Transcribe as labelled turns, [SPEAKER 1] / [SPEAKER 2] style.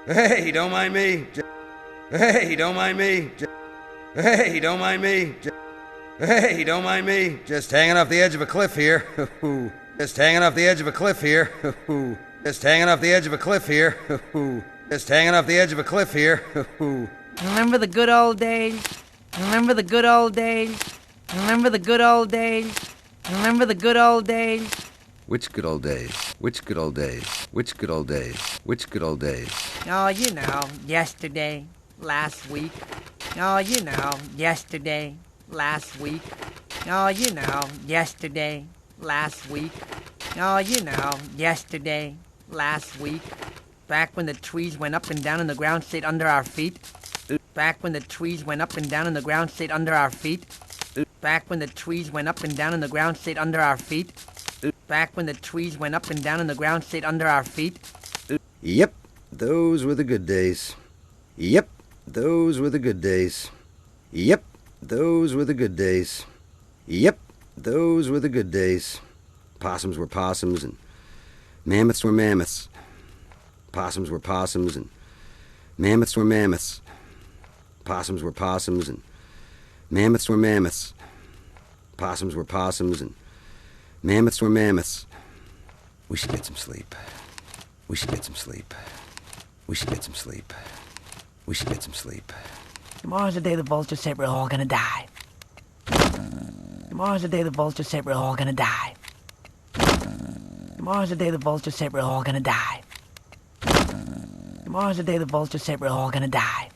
[SPEAKER 1] Hey, don't mind me. Hey, don't mind me. Hey, don't mind me. Hey, don't mind me. Just hanging off the edge of a cliff here. Just hanging off the edge of a cliff here. Just hanging off the edge of a cliff here. Just hanging off the edge of a cliff here.
[SPEAKER 2] Remember the good old days? Remember the good old days? Remember the good old days? Remember the good old days?
[SPEAKER 1] Which good old days? Which good old days? Which good old days? Which good old days?
[SPEAKER 2] Oh, you know, yesterday, last week. Oh, you know, yesterday, last week. Oh, you know, yesterday, last week. Oh, you know, yesterday, last week. Back when the trees went up and down and the ground stayed under our feet. Back when the trees went up and down and the ground stayed under our feet. Back when the trees went up and down and the ground stayed under our feet. Back when the trees went up and down and the ground stayed under our feet.
[SPEAKER 1] Yep, those were the good days. Yep, those were the good days. Yep, those were the good days. Yep, those were the good days. Possums were possums and mammoths were mammoths. Possums were possums and mammoths were mammoths. Possums were possums and mammoths were mammoths. Possums were possums and mammoths were mammoths. We should get some sleep. We should get some sleep. We should get some sleep. We should get some sleep.
[SPEAKER 2] Tomorrow's the day the vultures said we're all gonna die. Tomorrow's the day the vultures said we're all gonna die. Tomorrow's the day the vultures said we're all gonna die. Tomorrow's the day the vultures said we're all gonna die.